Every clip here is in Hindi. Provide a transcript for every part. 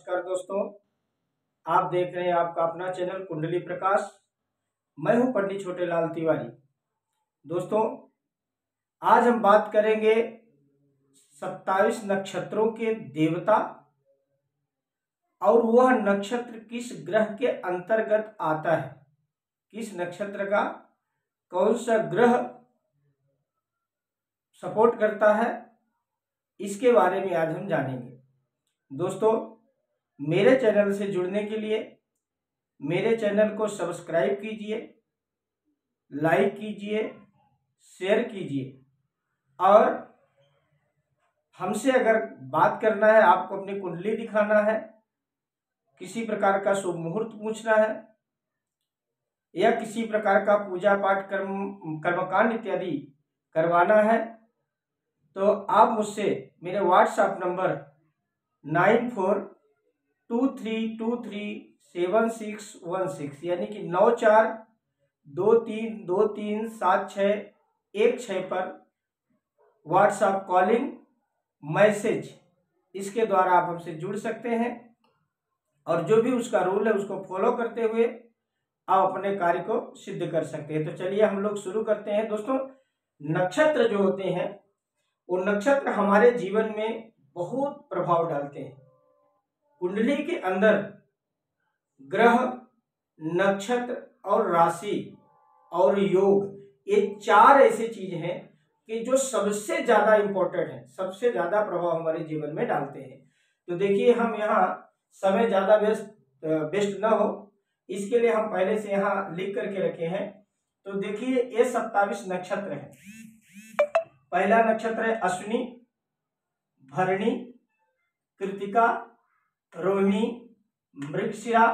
नमस्कार दोस्तों, आप देख रहे हैं आपका अपना चैनल कुंडली प्रकाश। मैं हूं पंडित छोटेलाल तिवारी। दोस्तों, आज हम बात करेंगे 27 नक्षत्रों के देवता और वह नक्षत्र किस ग्रह के अंतर्गत आता है। किस नक्षत्र का कौन सा ग्रह सपोर्ट करता है, इसके बारे में आज हम जानेंगे। दोस्तों, मेरे चैनल से जुड़ने के लिए मेरे चैनल को सब्सक्राइब कीजिए, लाइक कीजिए, शेयर कीजिए और हमसे अगर बात करना है, आपको अपनी कुंडली दिखाना है, किसी प्रकार का शुभ मुहूर्त पूछना है या किसी प्रकार का पूजा पाठ कर्मकांड इत्यादि करवाना है, तो आप मुझसे मेरे व्हाट्सएप नंबर 9423237616 यानी कि 9423237616 पर व्हाट्सएप कॉलिंग मैसेज इसके द्वारा आप हमसे जुड़ सकते हैं और जो भी उसका रूल है उसको फॉलो करते हुए आप अपने कार्य को सिद्ध कर सकते हैं। तो चलिए हम लोग शुरू करते हैं। दोस्तों, नक्षत्र जो होते हैं वो नक्षत्र हमारे जीवन में बहुत प्रभाव डालते हैं। कुंडली के अंदर ग्रह, नक्षत्र और राशि और योग, ये चार ऐसी चीज हैं कि जो सबसे ज्यादा इंपॉर्टेंट है, सबसे ज्यादा प्रभाव हमारे जीवन में डालते हैं। तो देखिए, हम यहाँ समय ज्यादा वेस्ट ना हो, इसके लिए हम पहले से यहाँ लिख करके रखे हैं। तो देखिए, ये 27 नक्षत्र है। पहला नक्षत्र है अश्विनी, भरणी, कृतिका, रोहिणी, मृगशिरा,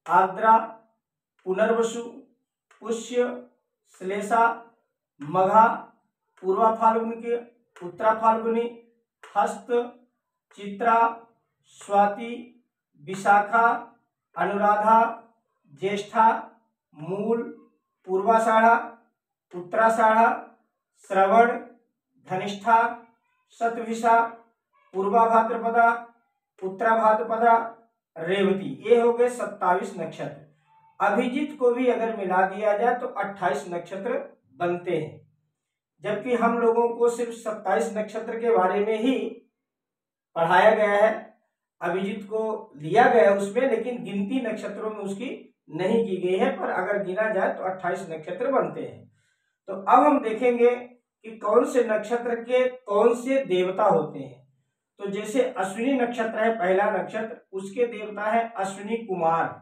आर्द्रा, पुनर्वसु, पुष्य, श्लेषा, मघा, पूर्वा फाल्गुनी, उत्तरा फाल्गुनी, हस्त, चित्रा, स्वाति, विशाखा, अनुराधा, ज्येष्ठा, मूल, पूर्वाषाढ़ा, उत्तराषाढ़ा, श्रवण, धनिष्ठा, शतभिषा, पूर्वा भाद्रपदा, उत्तरा भाद्रपदा, रेवती। ये हो गए 27 नक्षत्र। अभिजीत को भी अगर मिला दिया जाए तो 28 नक्षत्र बनते हैं, जबकि हम लोगों को सिर्फ 27 नक्षत्र के बारे में ही पढ़ाया गया है, अभिजीत को लिया गया है उसमें, लेकिन गिनती नक्षत्रों में उसकी नहीं की गई है। पर अगर गिना जाए तो 28 नक्षत्र बनते हैं। तो अब हम देखेंगे कि कौन से नक्षत्र के कौन से देवता होते हैं। तो जैसे अश्विनी नक्षत्र है, पहला नक्षत्र, उसके देवता है अश्विनी कुमार।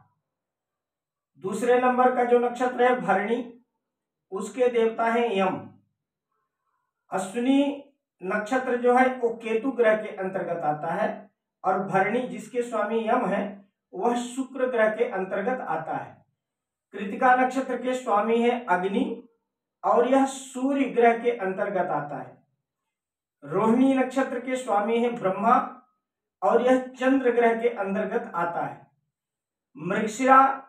दूसरे नंबर का जो नक्षत्र है भरणी, उसके देवता है यम। अश्विनी नक्षत्र जो है वो केतु ग्रह के अंतर्गत आता है और भरणी जिसके स्वामी यम है वह शुक्र ग्रह के अंतर्गत आता है। कृतिका नक्षत्र के स्वामी है अग्नि और यह सूर्य ग्रह के अंतर्गत आता है। रोहिणी नक्षत्र के स्वामी है ब्रह्मा और यह चंद्र ग्रह के अंतर्गत आता है। मृगशिरा,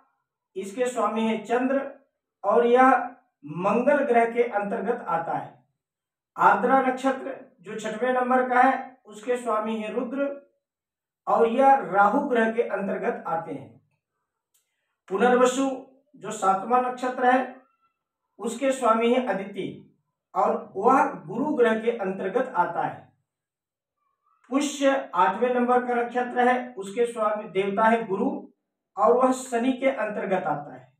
इसके स्वामी है चंद्र और यह मंगल ग्रह के अंतर्गत आता है। आर्द्रा नक्षत्र जो 6वें नंबर का है, उसके स्वामी है रुद्र और यह राहु ग्रह के अंतर्गत आते हैं। पुनर्वसु जो 7वां नक्षत्र है, उसके स्वामी है अदिति और वह गुरु ग्रह के अंतर्गत आता है। पुष्य 8वें नंबर का नक्षत्र है, उसके स्वामी देवता है गुरु और वह शनि के अंतर्गत आता है।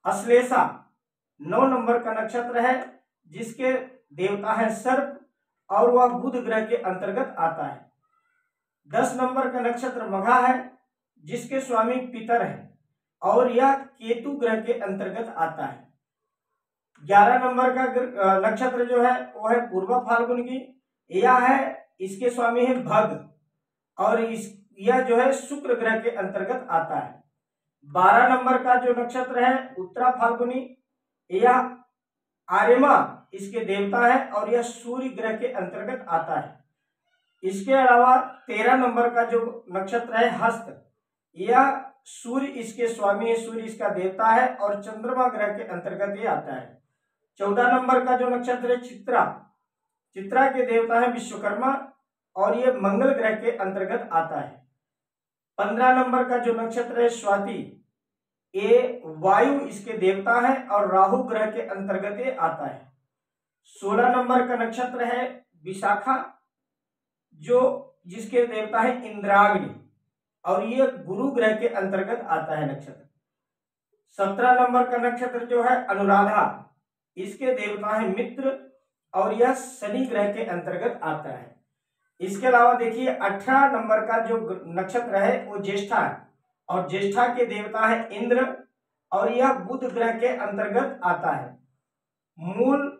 अश्लेषा 9 नंबर का नक्षत्र है, जिसके देवता है सर्प और वह बुध ग्रह के अंतर्गत आता है। 10 नंबर का नक्षत्र मघा है, जिसके स्वामी पितर है और यह केतु ग्रह के अंतर्गत आता है। 11 नंबर का नक्षत्र जो है वो है पूर्वा फाल्गुनी, यह है, इसके स्वामी है भग और यह जो है शुक्र ग्रह के अंतर्गत आता है। 12 नंबर का जो नक्षत्र है उत्तरा फाल्गुनी, यह आर्यमा इसके देवता है और यह सूर्य ग्रह के अंतर्गत आता है। इसके अलावा 13 नंबर का जो नक्षत्र है हस्त, यह सूर्य इसके स्वामी है, सूर्य इसका देवता है और चंद्रमा ग्रह के अंतर्गत ये आता है। 14 नंबर का जो नक्षत्र है चित्रा, चित्रा के देवता है विश्वकर्मा और ये मंगल ग्रह के अंतर्गत आता है। 15 नंबर का जो नक्षत्र है स्वाति, ये वायु इसके देवता है और राहु ग्रह के अंतर्गत ये आता है। 16 नंबर का नक्षत्र है विशाखा, जो जिसके देवता है इंद्राग्नि और ये गुरु ग्रह के अंतर्गत आता है नक्षत्र। 17 नंबर का नक्षत्र जो है अनुराधा, इसके देवता है मित्र और यह शनि ग्रह के अंतर्गत आता है। इसके अलावा देखिए 18 नंबर का जो नक्षत्र है वो ज्येष्ठा है और ज्येष्ठा के देवता है इंद्र और यह बुध ग्रह के अंतर्गत आता है। मूल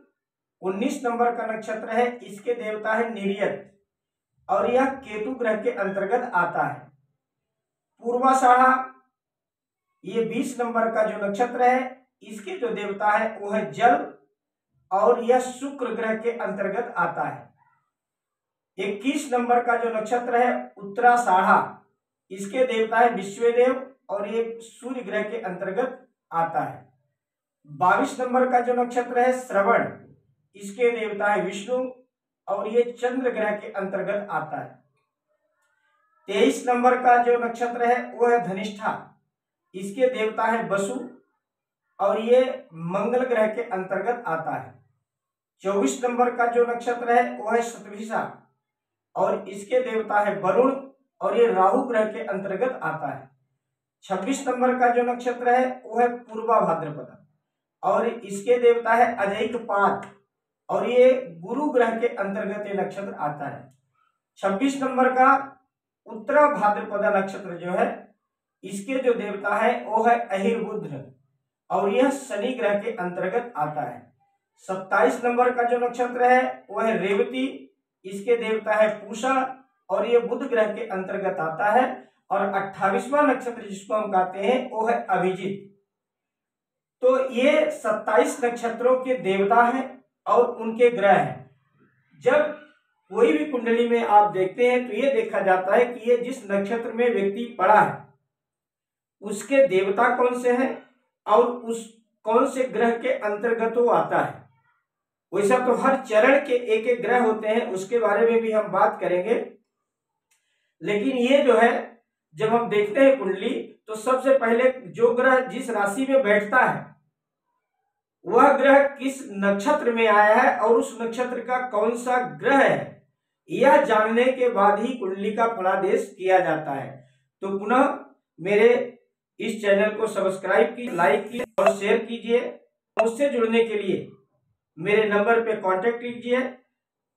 19 नंबर का नक्षत्र है, इसके देवता है निर्यत और यह केतु ग्रह के अंतर्गत आता है। पूर्वाषाढ़ा ये 20 नंबर का जो नक्षत्र है, इसके जो देवता है वो है जल और यह शुक्र ग्रह के अंतर्गत आता है। 21 नंबर का जो नक्षत्र है उत्तराषाढ़ा, इसके देवता है विश्वदेव और ये सूर्य ग्रह के अंतर्गत आता है। 22 नंबर का जो नक्षत्र है श्रवण, इसके देवता है विष्णु और ये चंद्र ग्रह के अंतर्गत आता है। 23 नंबर का जो नक्षत्र है वो है धनिष्ठा, इसके देवता है वसु और ये मंगल ग्रह के अंतर्गत आता है। 24 नंबर का जो नक्षत्र है वो है शतभिषा और इसके देवता है वरुण और ये राहु ग्रह के अंतर्गत आता है। 26 नंबर का जो नक्षत्र है वो है पूर्वा भाद्रपद और इसके देवता है अजैकपात और ये गुरु ग्रह के अंतर्गत ये नक्षत्र आता है। 26 नंबर का उत्तरा भाद्रपद नक्षत्र जो है, इसके जो देवता है वो है अहिर्बुध और यह शनि ग्रह के अंतर्गत आता है। 27 नंबर का जो नक्षत्र है वो है रेवती, इसके देवता है पूषा और ये बुध ग्रह के अंतर्गत आता है। और 28वां नक्षत्र जिसको हम कहते हैं वो है अभिजीत। तो ये 27 नक्षत्रों के देवता हैं और उनके ग्रह हैं। जब कोई भी कुंडली में आप देखते हैं तो ये देखा जाता है कि ये जिस नक्षत्र में व्यक्ति पड़ा है उसके देवता कौन से हैं और उस कौन से ग्रह के अंतर्गत वो आता है। वैसा तो हर चरण के एक एक ग्रह होते हैं, उसके बारे में भी हम बात करेंगे, लेकिन ये जो है जब हम देखते हैं कुंडली तो सबसे पहले जो ग्रह जिस राशि में बैठता है वह ग्रह किस नक्षत्र में आया है और उस नक्षत्र का कौन सा ग्रह है, यह जानने के बाद ही कुंडली का फलादेश किया जाता है। तो पुनः मेरे इस चैनल को सब्सक्राइब कीजिए, लाइक कीजिए और शेयर कीजिए। उससे जुड़ने के लिए मेरे नंबर पे कांटेक्ट कीजिए।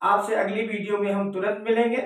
आपसे अगली वीडियो में हम तुरंत मिलेंगे।